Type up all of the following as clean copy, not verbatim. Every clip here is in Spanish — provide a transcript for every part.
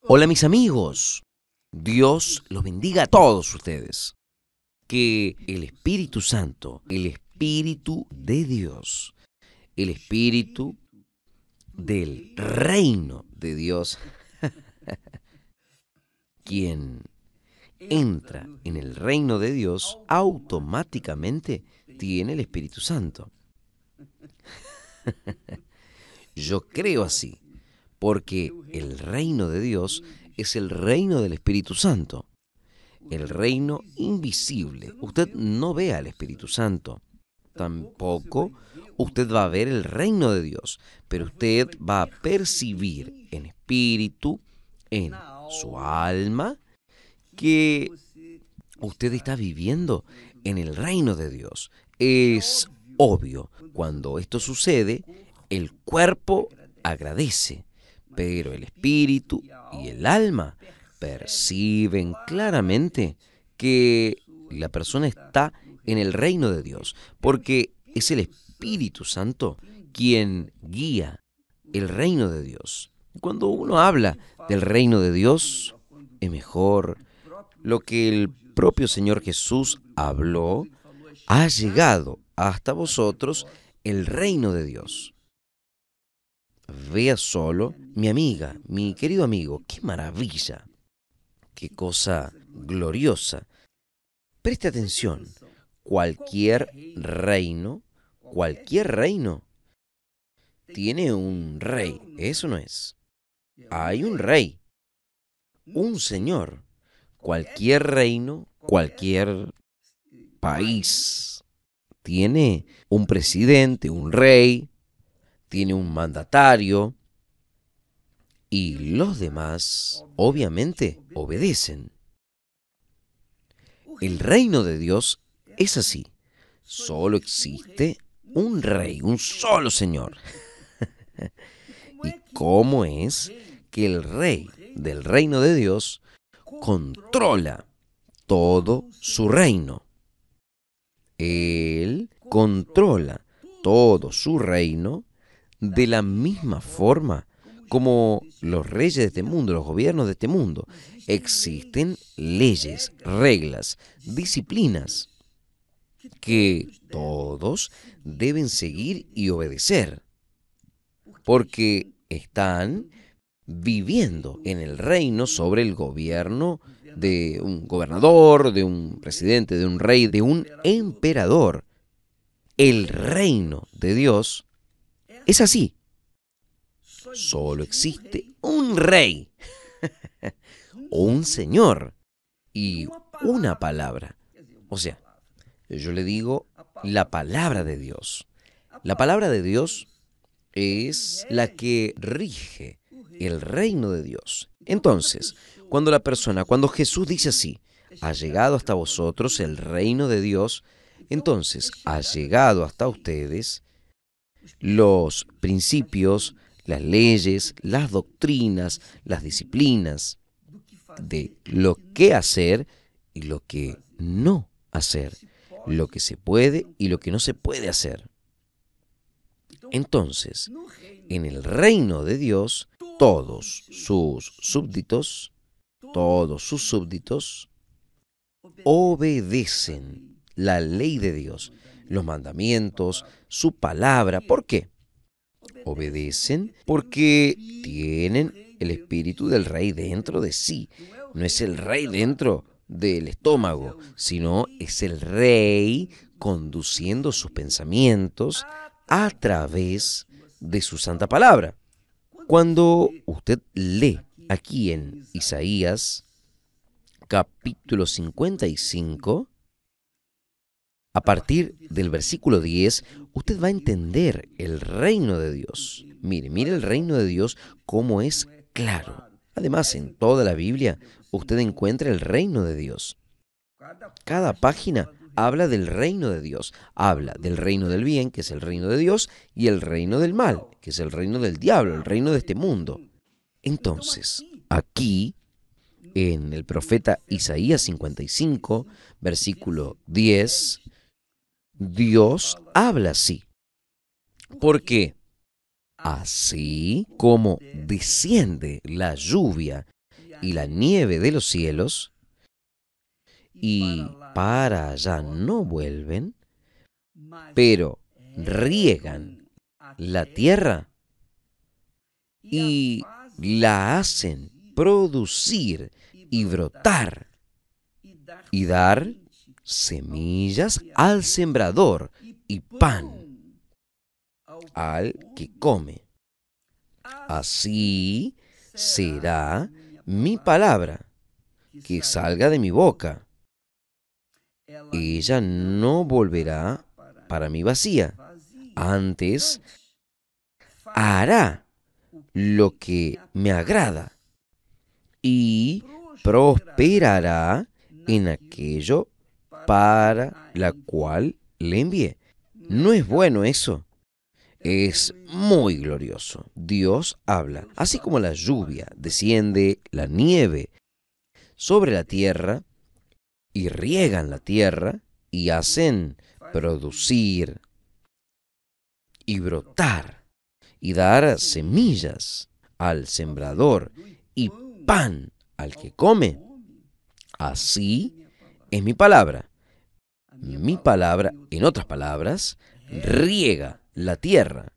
Hola mis amigos, Dios los bendiga a todos ustedes. Que el Espíritu Santo, el Espíritu de Dios, el Espíritu del reino de Dios, quien entra en el reino de Dios, automáticamente tiene el Espíritu Santo. Yo creo así, porque el reino de Dios es el reino del Espíritu Santo. El reino invisible. Usted no ve al Espíritu Santo. Tampoco usted va a ver el reino de Dios, pero usted va a percibir en espíritu, en su alma, que usted está viviendo en el reino de Dios. Es obvio, cuando esto sucede, el cuerpo agradece, pero el espíritu y el alma perciben claramente que la persona está en el reino de Dios, porque es el Espíritu Santo quien guía el reino de Dios. Cuando uno habla del reino de Dios, es mejor lo que el propio Señor Jesús habló, ha llegado hasta vosotros el reino de Dios. Vea solo, mi amiga, mi querido amigo, qué maravilla, qué cosa gloriosa. Preste atención, cualquier reino tiene un rey, eso no es. Hay un rey, un señor. Cualquier reino, cualquier país tiene un presidente, un rey, tiene un mandatario y los demás obviamente obedecen. El reino de Dios es así. Solo existe un rey, un solo señor. ¿Y cómo es que el rey del reino de Dios controla todo su reino? Él controla todo su reino de la misma forma como los reyes de este mundo, los gobiernos de este mundo. Existen leyes, reglas, disciplinas que todos deben seguir y obedecer, porque están viviendo en el reino sobre el gobierno de un gobernador, de un presidente, de un rey, de un emperador. El reino de Dios es así. Solo existe un rey, o un señor, y una palabra. O sea, yo le digo la palabra de Dios. La palabra de Dios es la que rige el reino de Dios. Entonces, cuando Jesús dice así, ha llegado hasta vosotros el reino de Dios, entonces ha llegado hasta ustedes los principios, las leyes, las doctrinas, las disciplinas de lo que hacer y lo que no hacer, lo que se puede y lo que no se puede hacer. Entonces, en el reino de Dios, todos sus súbditos, obedecen la ley de Dios, los mandamientos, su palabra. ¿Por qué? Obedecen porque tienen el espíritu del rey dentro de sí. No es el rey dentro del estómago, sino es el rey conduciendo sus pensamientos a través de su santa palabra. Cuando usted lee aquí en Isaías capítulo 55, a partir del versículo 10, usted va a entender el reino de Dios. Mire el reino de Dios cómo es claro. Además, en toda la Biblia usted encuentra el reino de Dios. Cada página habla del reino de Dios. Habla del reino del bien, que es el reino de Dios, y el reino del mal, que es el reino del diablo, el reino de este mundo. Entonces, aquí, en el profeta Isaías 55, versículo 10, Dios habla así. Porque así como desciende la lluvia y la nieve de los cielos, y para allá no vuelven, pero riegan la tierra y la hacen producir y brotar y dar semillas al sembrador y pan al que come. Así será mi palabra que salga de mi boca. Ella no volverá para mí vacía. Antes hará lo que me agrada y prosperará en aquello para la cual le envié. ¿No es bueno eso? Es muy glorioso. Dios habla. Así como la lluvia desciende, la nieve sobre la tierra y riegan la tierra y hacen producir y brotar y dar semillas al sembrador y pan al que come, así es mi palabra. Mi palabra, en otras palabras, riega la tierra.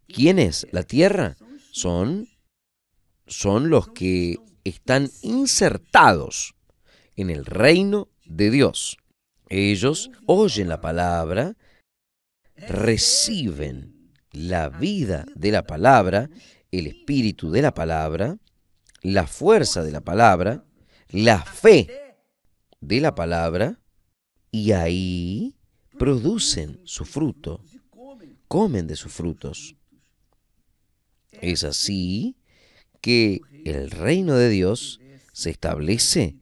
¿Quién es la tierra? Son los que están insertados en el reino de Dios. Ellos oyen la palabra, reciben la vida de la palabra, el espíritu de la palabra, la fuerza de la palabra, la fe de la palabra, y ahí producen su fruto, comen de sus frutos. Es así que el reino de Dios se establece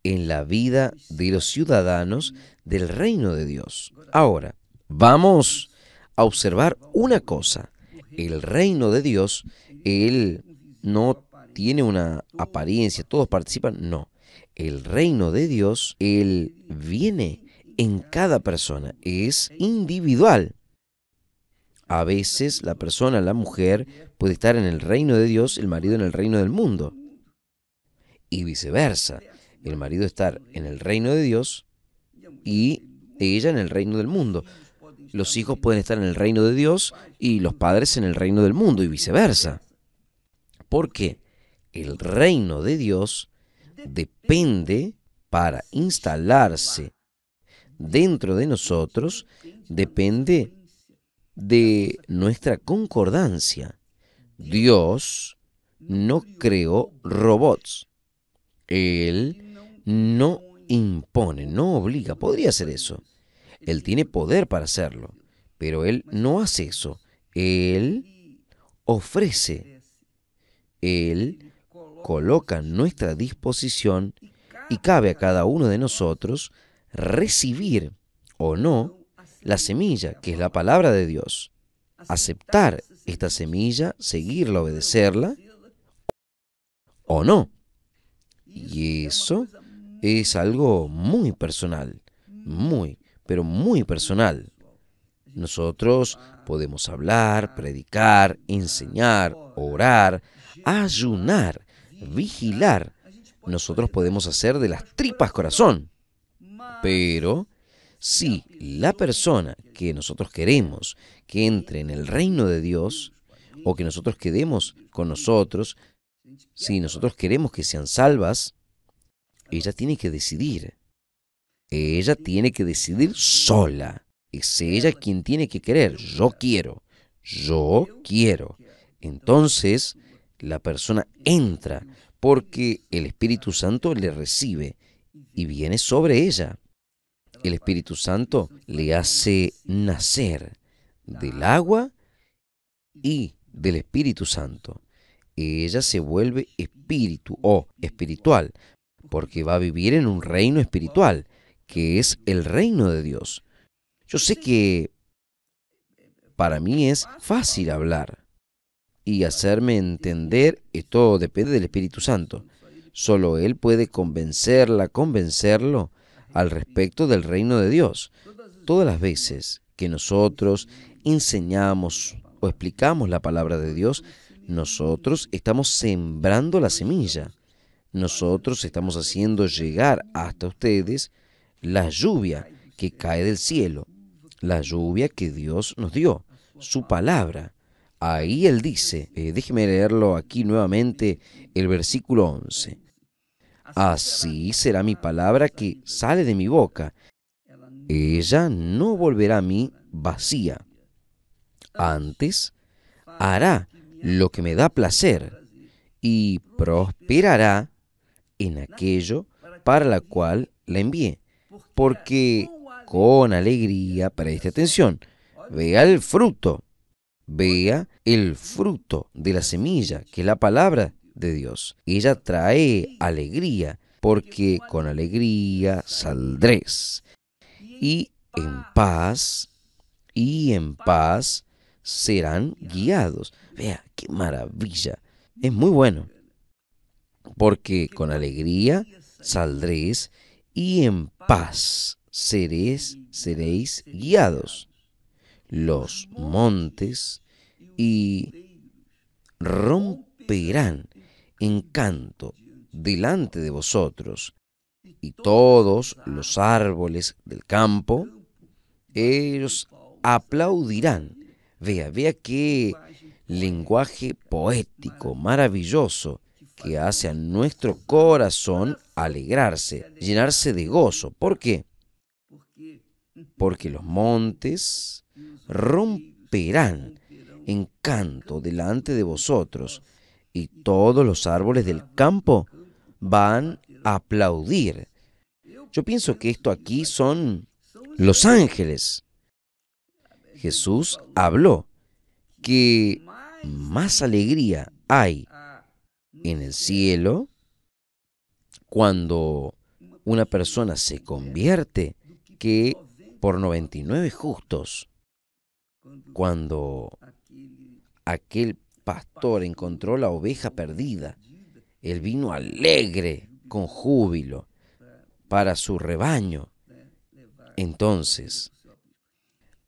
en la vida de los ciudadanos del reino de Dios. Ahora, vamos a observar una cosa. El reino de Dios, Él no tiene una apariencia, todos participan, no. El reino de Dios, Él viene en cada persona, es individual. A veces la persona, la mujer, puede estar en el reino de Dios, el marido en el reino del mundo. Y viceversa, el marido estar en el reino de Dios y ella en el reino del mundo. Los hijos pueden estar en el reino de Dios y los padres en el reino del mundo y viceversa. Porque el reino de Dios depende para instalarse dentro de nosotros, depende de nuestra concordancia. Dios no creó robots. Él no impone, no obliga. Podría hacer eso. Él tiene poder para hacerlo, pero Él no hace eso. Él ofrece. Él coloca a nuestra disposición y cabe a cada uno de nosotros recibir o no la semilla, que es la palabra de Dios. Aceptar esta semilla, seguirla, obedecerla o no. Y eso es algo muy personal, muy, pero muy personal. Nosotros podemos hablar, predicar, enseñar, orar, ayunar, vigilar. Nosotros podemos hacer de las tripas corazón. Pero si la persona que nosotros queremos que entre en el reino de Dios, o que nosotros quedemos con nosotros, si nosotros queremos que sean salvas, ella tiene que decidir. Ella tiene que decidir sola. Es ella quien tiene que querer. Yo quiero. Yo quiero. Entonces, la persona entra porque el Espíritu Santo le recibe y viene sobre ella. El Espíritu Santo le hace nacer del agua y del Espíritu Santo. Ella se vuelve espíritu o espiritual, porque va a vivir en un reino espiritual, que es el reino de Dios. Yo sé que para mí es fácil hablar y hacerme entender, esto depende del Espíritu Santo. Solo Él puede convencerlo al respecto del reino de Dios. Todas las veces que nosotros enseñamos o explicamos la palabra de Dios, nosotros estamos sembrando la semilla. nosotros estamos haciendo llegar hasta ustedes la lluvia que cae del cielo, la lluvia que Dios nos dio, su palabra. Ahí Él dice, déjeme leerlo aquí nuevamente, el versículo 11. Así será mi palabra que sale de mi boca. Ella no volverá a mí vacía. Antes hará lo que me da placer y prosperará en aquello para la cual la envié. Porque con alegría, preste atención, vea el fruto de la semilla, que es la palabra de Dios. Ella trae alegría, porque con alegría saldréis. Y en paz serán guiados. Vea, qué maravilla. Es muy bueno, porque con alegría saldréis y en paz seréis guiados. Los montes y romperán en canto delante de vosotros, y todos los árboles del campo, ellos aplaudirán. Vea qué lenguaje poético, maravilloso, que hace a nuestro corazón alegrarse, llenarse de gozo. ¿Por qué? Porque los montes romperán en canto delante de vosotros, y todos los árboles del campo van a aplaudir. Yo pienso que esto aquí son los ángeles. Jesús habló que más alegría hay en el cielo cuando una persona se convierte que por 99 justos. Cuando aquel pastor encontró la oveja perdida, él vino alegre, con júbilo, para su rebaño. Entonces,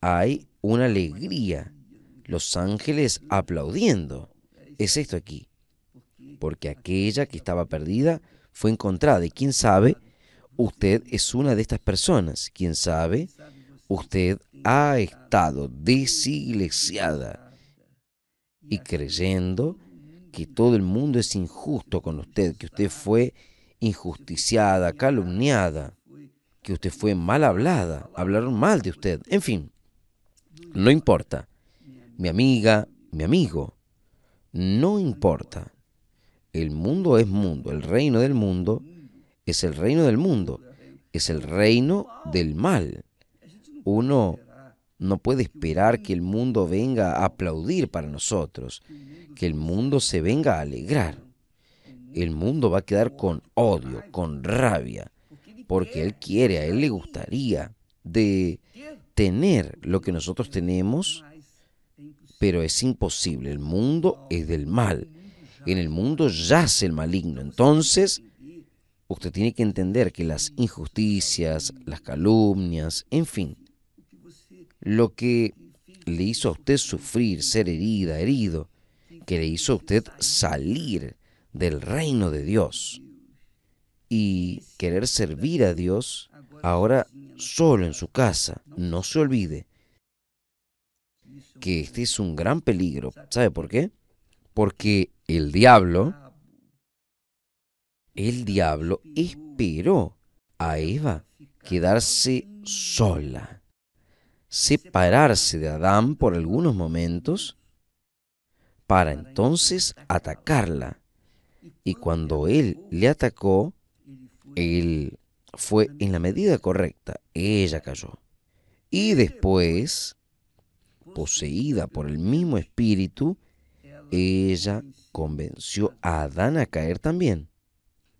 hay una alegría, los ángeles aplaudiendo. Es esto aquí, porque aquella que estaba perdida fue encontrada. Y quién sabe, usted es una de estas personas. Quién sabe, usted ha estado desiglesiada y creyendo que todo el mundo es injusto con usted, que usted fue injusticiada, calumniada, que usted fue mal hablada, hablaron mal de usted, en fin, no importa, mi amiga, mi amigo, no importa. El mundo es mundo, el reino del mundo es el reino del mundo, es el reino del mal. Uno no puede esperar que el mundo venga a aplaudir para nosotros, que el mundo se venga a alegrar. El mundo va a quedar con odio, con rabia, porque a él le gustaría de tener lo que nosotros tenemos, pero es imposible. El mundo es del mal. En el mundo yace el maligno. Entonces, usted tiene que entender que las injusticias, las calumnias, en fin, lo que le hizo a usted sufrir, ser herida, herido, que le hizo a usted salir del reino de Dios y querer servir a Dios, ahora solo en su casa. No se olvide que este es un gran peligro. ¿Sabe por qué? Porque el diablo esperó a Eva quedarse sola, separarse de Adán por algunos momentos para entonces atacarla. Y cuando él le atacó, él fue en la medida correcta, ella cayó. Y después, poseída por el mismo espíritu, ella convenció a Adán a caer también.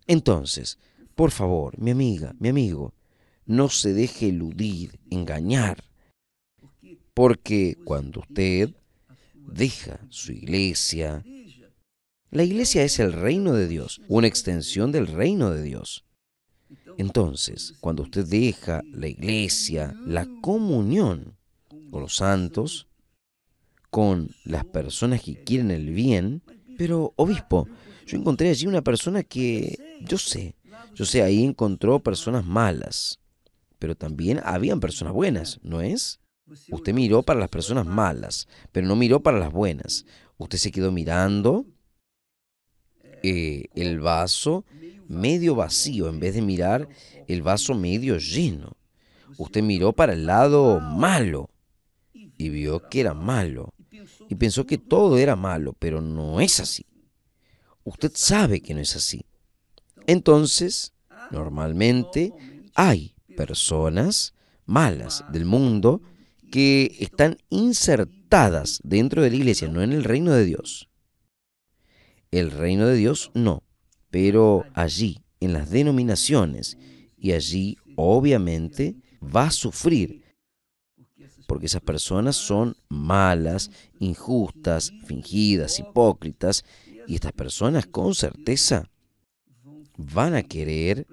Entonces, por favor, mi amiga, mi amigo, no se deje eludir, engañar, porque cuando usted deja su iglesia, la iglesia es el reino de Dios, una extensión del reino de Dios. Entonces, cuando usted deja la iglesia, la comunión con los santos, con las personas que quieren el bien, pero obispo, yo encontré allí una persona que, yo sé, ahí encontró personas malas, pero también habían personas buenas, ¿no es? Usted miró para las personas malas, pero no miró para las buenas. Usted se quedó mirando el vaso medio vacío en vez de mirar el vaso medio lleno. Usted miró para el lado malo y vio que era malo y pensó que todo era malo, pero no es así. Usted sabe que no es así. Entonces, normalmente hay personas malas del mundo que están insertadas dentro de la iglesia, no en el reino de Dios. El reino de Dios no, pero allí, en las denominaciones, y allí obviamente va a sufrir, porque esas personas son malas, injustas, fingidas, hipócritas, y estas personas con certeza van a querer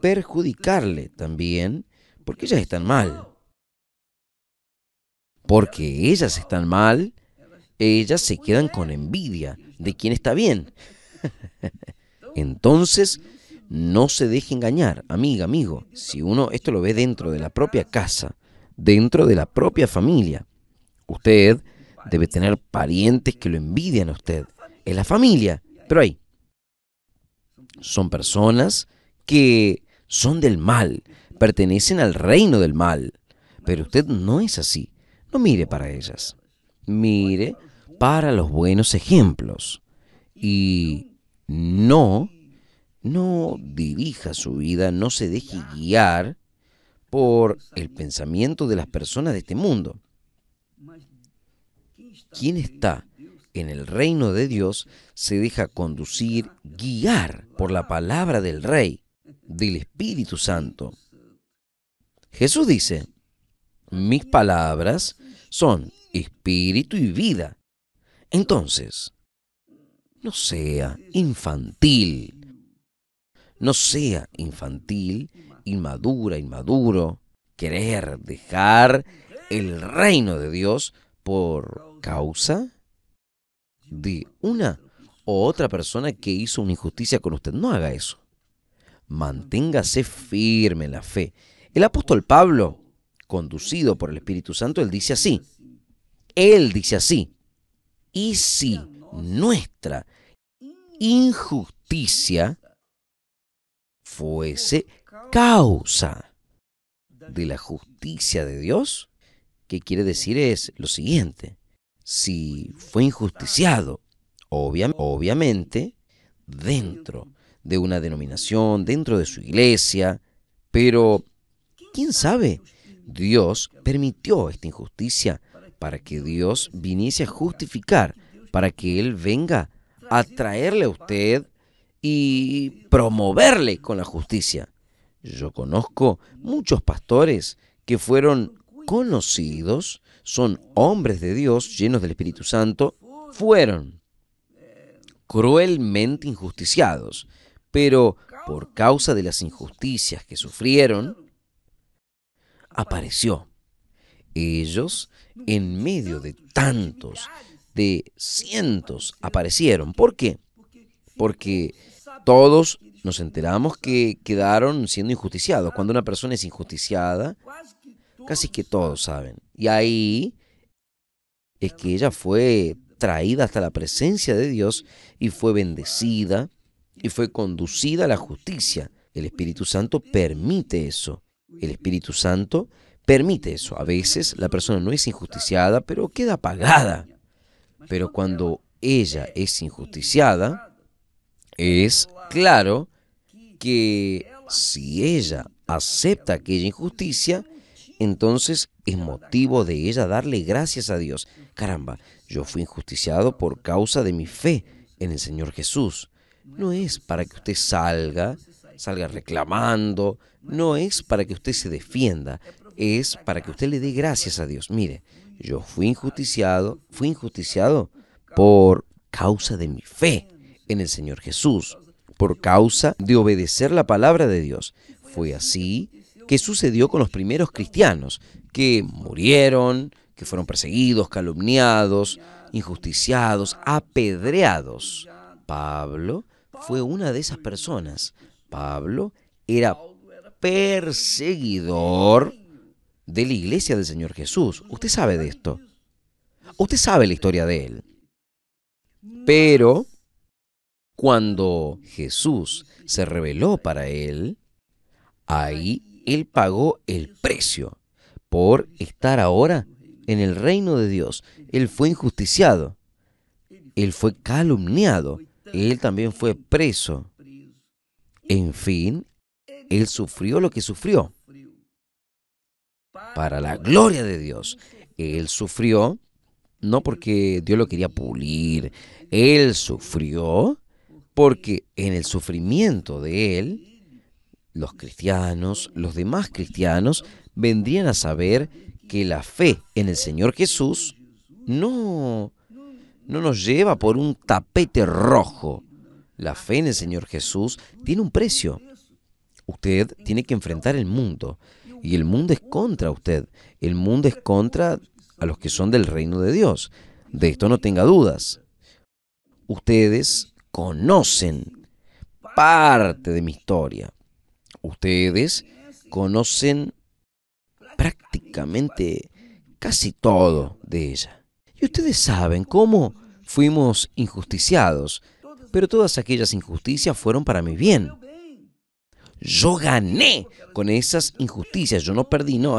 perjudicarle también, porque ellas están mal. Porque ellas están mal, ellas se quedan con envidia de quien está bien. Entonces, no se deje engañar, amiga, amigo. Si uno esto lo ve dentro de la propia casa, dentro de la propia familia, usted debe tener parientes que lo envidian a usted. Es la familia, pero ahí son personas que son del mal, pertenecen al reino del mal. Pero usted no es así. No mire para ellas. Mire para los buenos ejemplos. Y no dirija su vida, no se deje guiar por el pensamiento de las personas de este mundo. Quien está en el reino de Dios se deja conducir, guiar por la palabra del Rey, del Espíritu Santo. Jesús dice, mis palabras son espíritu y vida. Entonces, no sea infantil, no sea infantil, inmadura, inmaduro, querer dejar el reino de Dios por causa de una o otra persona que hizo una injusticia con usted. No haga eso. Manténgase firme en la fe. El apóstol Pablo, conducido por el Espíritu Santo, él dice así, y si nuestra injusticia fuese causa de la justicia de Dios, ¿qué quiere decir? Es lo siguiente, si fue injusticiado, obviamente, dentro de una denominación, dentro de su iglesia, pero ¿quién sabe? Dios permitió esta injusticia para que Dios viniese a justificar, para que Él venga a traerle a usted y promoverle con la justicia. Yo conozco muchos pastores que fueron conocidos, son hombres de Dios llenos del Espíritu Santo, fueron cruelmente injusticiados, pero por causa de las injusticias que sufrieron, apareció. Ellos, en medio de tantos, de cientos, aparecieron. ¿Por qué? Porque todos nos enteramos que quedaron siendo injusticiados. Cuando una persona es injusticiada, casi que todos saben. Y ahí es que ella fue traída hasta la presencia de Dios y fue bendecida y fue conducida a la justicia. El Espíritu Santo permite eso. El Espíritu Santo permite eso. A veces la persona no es injusticiada, pero queda pagada. Pero cuando ella es injusticiada, es claro que si ella acepta aquella injusticia, entonces es motivo de ella darle gracias a Dios. Caramba, yo fui injusticiado por causa de mi fe en el Señor Jesús. No es para que usted salga reclamando, no es para que usted se defienda, es para que usted le dé gracias a Dios. Mire, yo fui injusticiado por causa de mi fe en el Señor Jesús, por causa de obedecer la palabra de Dios. Fue así que sucedió con los primeros cristianos, que murieron, que fueron perseguidos, calumniados, injusticiados, apedreados, Pablo fue una de esas personas. Pablo era perseguidor de la iglesia del Señor Jesús. Usted sabe de esto. Usted sabe la historia de él. Pero cuando Jesús se reveló para él, ahí él pagó el precio por estar ahora en el reino de Dios. Él fue injusticiado, él fue calumniado, él también fue preso. En fin, él sufrió lo que sufrió para la gloria de Dios. Él sufrió no porque Dios lo quería pulir, él sufrió porque en el sufrimiento de él, los cristianos, los demás cristianos, vendrían a saber que la fe en el Señor Jesús no nos lleva por un tapete rojo. La fe en el Señor Jesús tiene un precio. Usted tiene que enfrentar el mundo, y el mundo es contra usted. El mundo es contra a los que son del reino de Dios. De esto no tenga dudas. Ustedes conocen parte de mi historia. Ustedes conocen prácticamente casi todo de ella. Y ustedes saben cómo fuimos injusticiados, pero todas aquellas injusticias fueron para mi bien. Yo gané con esas injusticias, yo no perdí, no.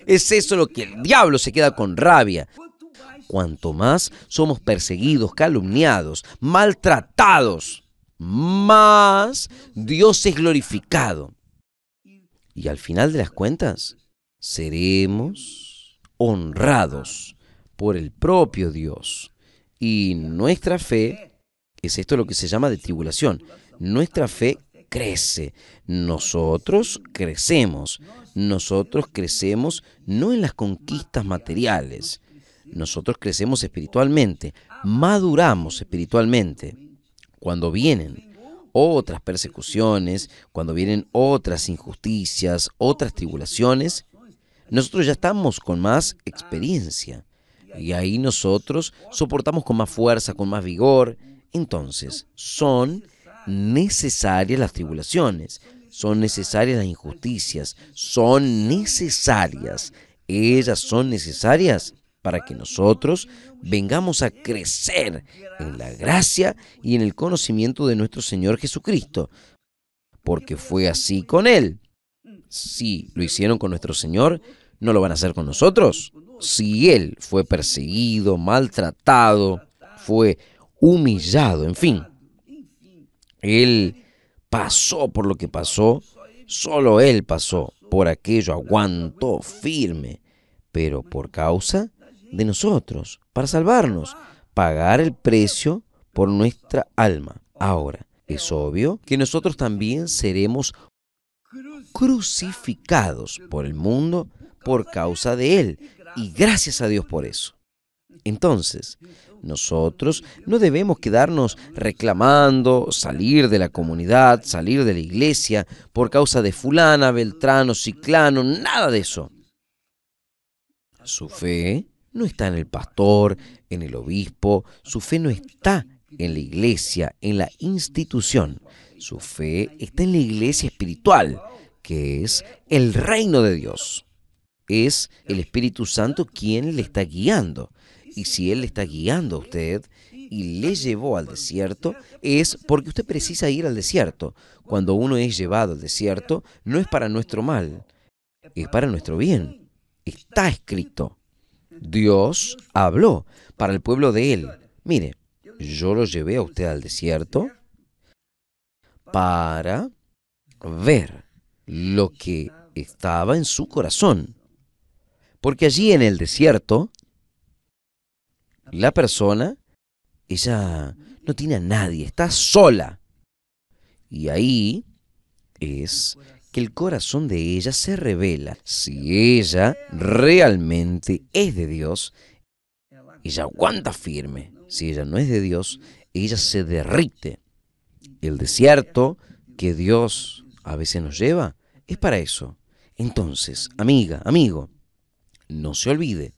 Es eso lo que el diablo se queda con rabia. Cuanto más somos perseguidos, calumniados, maltratados, más Dios es glorificado. Y al final de las cuentas, seremos honrados por el propio Dios. Y nuestra fe, es esto lo que se llama de tribulación, nuestra fe crece. Nosotros crecemos no en las conquistas materiales. Nosotros crecemos espiritualmente, maduramos espiritualmente. Cuando vienen otras persecuciones, cuando vienen otras injusticias, otras tribulaciones, nosotros ya estamos con más experiencia. Y ahí nosotros soportamos con más fuerza, con más vigor. Entonces, son necesarias las tribulaciones, son necesarias las injusticias, son necesarias. Ellas son necesarias para que nosotros vengamos a crecer en la gracia y en el conocimiento de nuestro Señor Jesucristo, porque fue así con Él. Si lo hicieron con nuestro Señor, ¿no lo van a hacer con nosotros? Si Él fue perseguido, maltratado, fue humillado, en fin, Él pasó por lo que pasó, solo Él pasó por aquello, aguantó firme, pero por causa de nosotros, para salvarnos, pagar el precio por nuestra alma. Ahora, es obvio que nosotros también seremos crucificados por el mundo por causa de Él, y gracias a Dios por eso. Entonces, nosotros no debemos quedarnos reclamando, salir de la comunidad, salir de la iglesia por causa de fulana, beltrano, ciclano, nada de eso. Su fe no está en el pastor, en el obispo, su fe no está en la iglesia, en la institución. Su fe está en la iglesia espiritual, que es el reino de Dios. Es el Espíritu Santo quien le está guiando. Y si Él le está guiando a usted y le llevó al desierto, es porque usted precisa ir al desierto. Cuando uno es llevado al desierto, no es para nuestro mal, es para nuestro bien. Está escrito. Dios habló para el pueblo de Él. Mire, yo lo llevé a usted al desierto para ver lo que estaba en su corazón. Porque allí en el desierto, la persona, ella no tiene a nadie, está sola. Y ahí es que el corazón de ella se revela. Si ella realmente es de Dios, ella aguanta firme. Si ella no es de Dios, ella se derrite. El desierto que Dios a veces nos lleva es para eso. Entonces, amiga, amigo, no se olvide,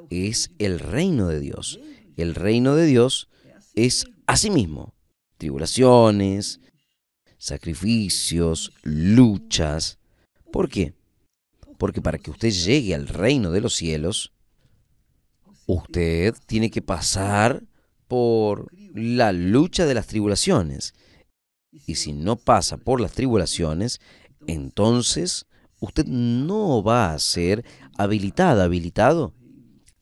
es el reino de Dios. El reino de Dios es Asimismo, tribulaciones, sacrificios, luchas. ¿Por qué? Porque para que usted llegue al reino de los cielos, usted tiene que pasar por la lucha de las tribulaciones. Y si no pasa por las tribulaciones, entonces usted no va a ser habilitado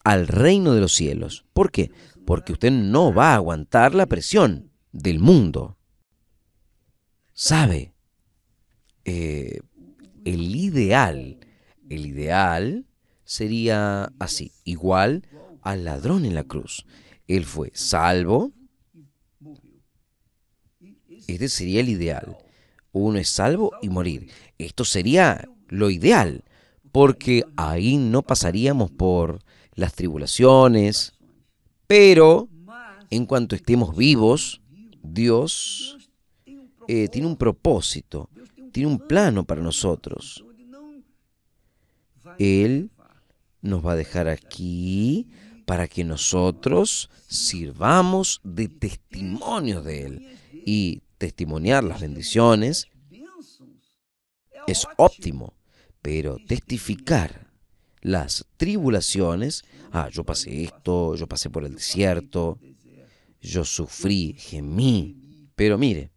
al reino de los cielos. ¿Por qué? Porque usted no va a aguantar la presión del mundo. ¿Sabe? Eh, el ideal sería así, igual al ladrón en la cruz. Él fue salvo. Este sería el ideal. Uno es salvo y morir. Esto sería lo ideal, porque ahí no pasaríamos por las tribulaciones. Pero en cuanto estemos vivos, Dios tiene un propósito, tiene un plano para nosotros. Él nos va a dejar aquí para que nosotros sirvamos de testimonio de Él. Y testimoniar las bendiciones es óptimo, pero testificar las tribulaciones, yo pasé esto, yo pasé por el desierto, yo sufrí, gemí, pero mire,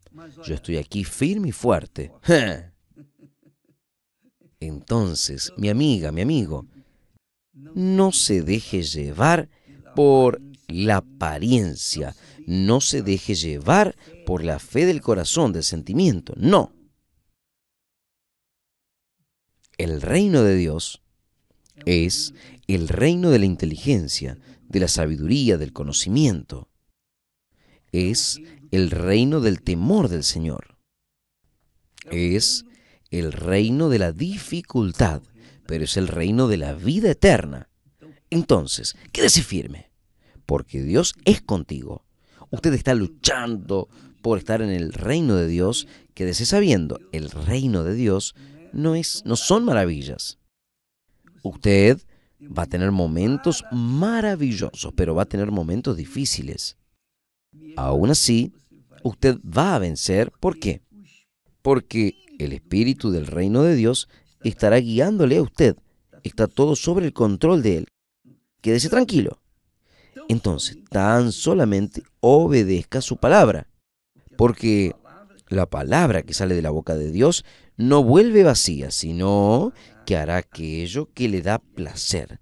yo estoy aquí firme y fuerte. Entonces, mi amiga, mi amigo, no se deje llevar por la apariencia, no se deje llevar por la fe del corazón, del sentimiento, no. El reino de Dios es el reino de la inteligencia, de la sabiduría, del conocimiento. Es el reino del temor del Señor. Es el reino de la dificultad, pero es el reino de la vida eterna. Entonces, quédese firme, porque Dios es contigo. Usted está luchando por estar en el reino de Dios. Quédese sabiendo, el reino de Dios no son maravillas. Usted va a tener momentos maravillosos, pero va a tener momentos difíciles. Aún así, usted va a vencer. ¿Por qué? Porque el Espíritu del reino de Dios estará guiándole a usted. Está todo sobre el control de Él. Quédese tranquilo. Entonces, tan solamente obedezca su palabra, porque la palabra que sale de la boca de Dios no vuelve vacía, sino que hará aquello que le da placer.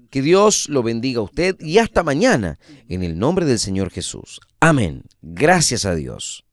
Que Dios lo bendiga a usted y hasta mañana, en el nombre del Señor Jesús. Amén. Gracias a Dios.